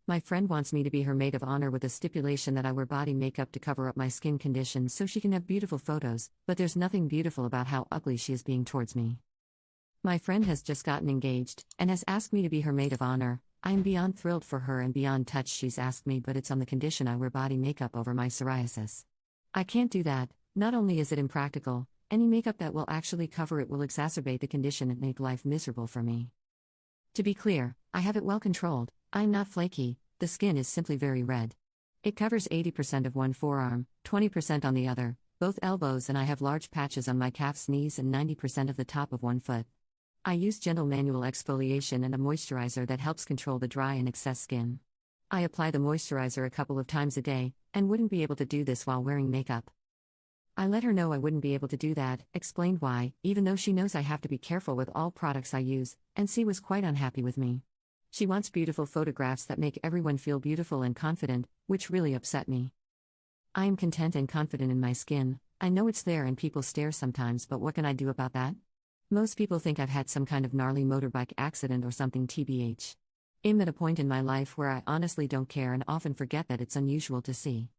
My friend wants me to be her maid of honor with a stipulation that I wear body makeup to cover up my skin condition so she can have beautiful photos, but there's nothing beautiful about how ugly she is being towards me. My friend has just gotten engaged, and has asked me to be her maid of honor. I am beyond thrilled for her and beyond touched she's asked me, but it's on the condition I wear body makeup over my psoriasis. I can't do that. Not only is it impractical, any makeup that will actually cover it will exacerbate the condition and make life miserable for me. To be clear, I have it well controlled. I'm not flaky, the skin is simply very red. It covers 80% of one forearm, 20% on the other, both elbows, and I have large patches on my calves, knees, and 90% of the top of one foot. I use gentle manual exfoliation and a moisturizer that helps control the dry and excess skin. I apply the moisturizer a couple of times a day, and wouldn't be able to do this while wearing makeup. I let her know I wouldn't be able to do that, explained why, even though she knows I have to be careful with all products I use, and she was quite unhappy with me. She wants beautiful photographs that make everyone feel beautiful and confident, which really upset me. I am content and confident in my skin. I know it's there and people stare sometimes, but what can I do about that? Most people think I've had some kind of gnarly motorbike accident or something, tbh. I'm at a point in my life where I honestly don't care and often forget that it's unusual to see.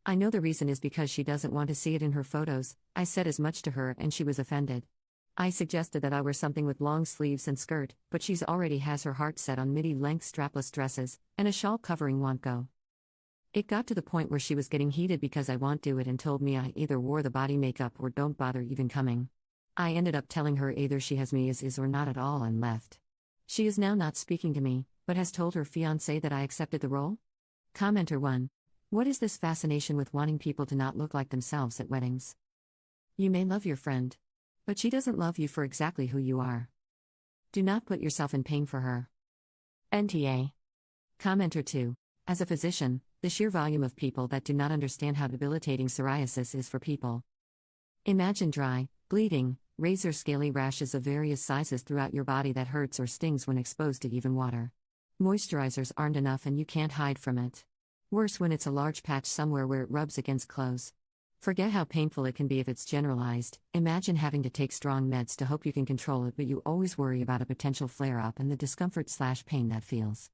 I know the reason is because she doesn't want to see it in her photos. I said as much to her and she was offended. I suggested that I wear something with long sleeves and skirt, but she's already has her heart set on midi-length strapless dresses, and a shawl covering won't go. It got to the point where she was getting heated because I won't do it and told me I either wore the body makeup or don't bother even coming. I ended up telling her either she has me as is or not at all and left. She is now not speaking to me, but has told her fiancé that I accepted the role? Commenter 1. What is this fascination with wanting people to not look like themselves at weddings? You may love your friend, but she doesn't love you for exactly who you are. Do not put yourself in pain for her. NTA. Commenter 2. As a physician, the sheer volume of people that do not understand how debilitating psoriasis is for people. Imagine dry, bleeding, razor scaly rashes of various sizes throughout your body that hurts or stings when exposed to even water. Moisturizers aren't enough and you can't hide from it. Worse when it's a large patch somewhere where it rubs against clothes. Forget how painful it can be if it's generalized. Imagine having to take strong meds to hope you can control it, but you always worry about a potential flare-up and the discomfort/pain that feels.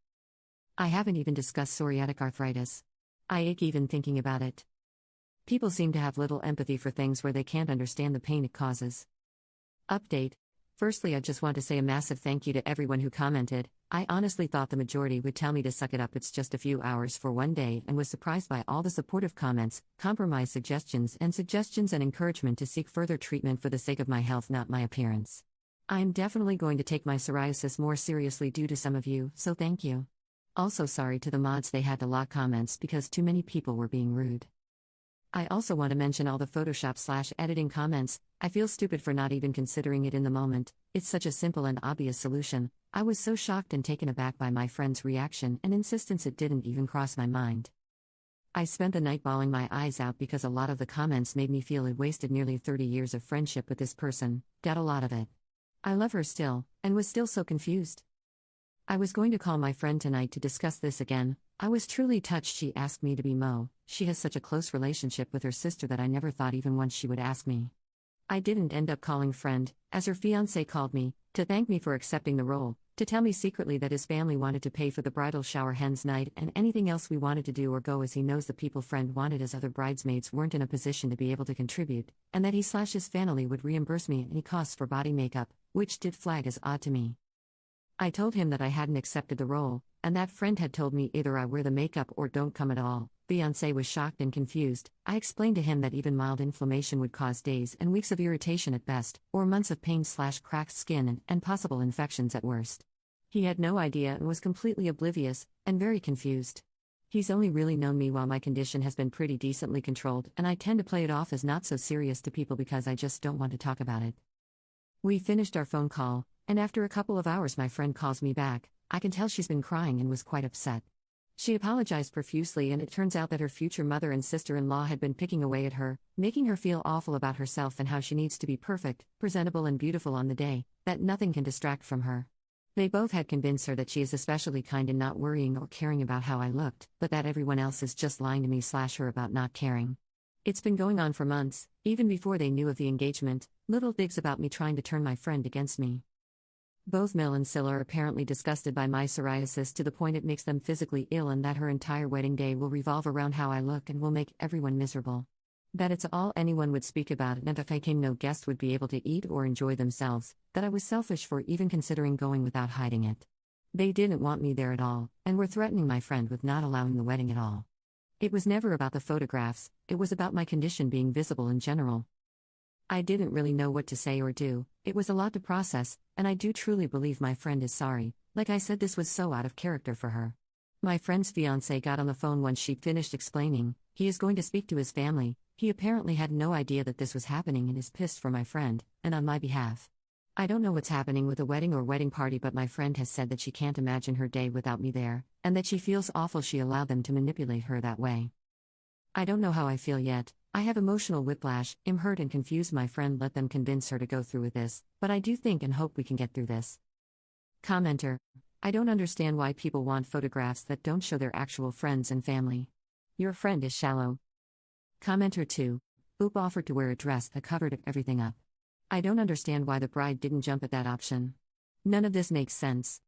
I haven't even discussed psoriatic arthritis. I ache even thinking about it. People seem to have little empathy for things where they can't understand the pain it causes. Update. Firstly, I just want to say a massive thank you to everyone who commented. I honestly thought the majority would tell me to suck it up, it's just a few hours for one day, and was surprised by all the supportive comments, compromise suggestions and encouragement to seek further treatment for the sake of my health, not my appearance. I am definitely going to take my psoriasis more seriously due to some of you, so thank you. Also sorry to the mods, they had to lock comments because too many people were being rude. I also want to mention all the Photoshop/editing comments. I feel stupid for not even considering it in the moment. It's such a simple and obvious solution. I was so shocked and taken aback by my friend's reaction and insistence it didn't even cross my mind. I spent the night bawling my eyes out because a lot of the comments made me feel I'd wasted nearly 30 years of friendship with this person. Got a lot of it. I love her still, and was still so confused. I was going to call my friend tonight to discuss this again. I was truly touched she asked me to be Mo. She has such a close relationship with her sister that I never thought even once she would ask me. I didn't end up calling friend, as her fiancé called me, to thank me for accepting the role, to tell me secretly that his family wanted to pay for the bridal shower, hen's night, and anything else we wanted to do or go, as he knows the people friend wanted as other bridesmaids weren't in a position to be able to contribute, and that he/his family would reimburse me any costs for body makeup, which did flag as odd to me. I told him that I hadn't accepted the role, and that friend had told me either I wear the makeup or don't come at all. Fiancé was shocked and confused. I explained to him that even mild inflammation would cause days and weeks of irritation at best, or months of pain/cracked skin and possible infections at worst. He had no idea and was completely oblivious, and very confused. He's only really known me while my condition has been pretty decently controlled, and I tend to play it off as not so serious to people because I just don't want to talk about it. We finished our phone call, and after a couple of hours my friend calls me back. I can tell she's been crying and was quite upset. She apologized profusely, and it turns out that her future mother and sister-in-law had been picking away at her, making her feel awful about herself and how she needs to be perfect, presentable and beautiful on the day, that nothing can distract from her. They both had convinced her that she is especially kind in not worrying or caring about how I looked, but that everyone else is just lying to me/her about not caring. It's been going on for months, even before they knew of the engagement, little digs about me trying to turn my friend against me. Both Mel and Sil are apparently disgusted by my psoriasis to the point it makes them physically ill, and that her entire wedding day will revolve around how I look and will make everyone miserable. That it's all anyone would speak about, and if I came, no guest would be able to eat or enjoy themselves, that I was selfish for even considering going without hiding it. They didn't want me there at all, and were threatening my friend with not allowing the wedding at all. It was never about the photographs, it was about my condition being visible in general. I didn't really know what to say or do, it was a lot to process, and I do truly believe my friend is sorry. Like I said, this was so out of character for her. My friend's fiancé got on the phone once she finished explaining, he is going to speak to his family. He apparently had no idea that this was happening and is pissed for my friend, and on my behalf. I don't know what's happening with the wedding or wedding party, but my friend has said that she can't imagine her day without me there, and that she feels awful she allowed them to manipulate her that way. I don't know how I feel yet. I have emotional whiplash, am hurt and confused. My friend let them convince her to go through with this, but I do think and hope we can get through this. Commenter: I don't understand why people want photographs that don't show their actual friends and family. Your friend is shallow. Commenter 2: Oop offered to wear a dress that covered everything up. I don't understand why the bride didn't jump at that option. None of this makes sense.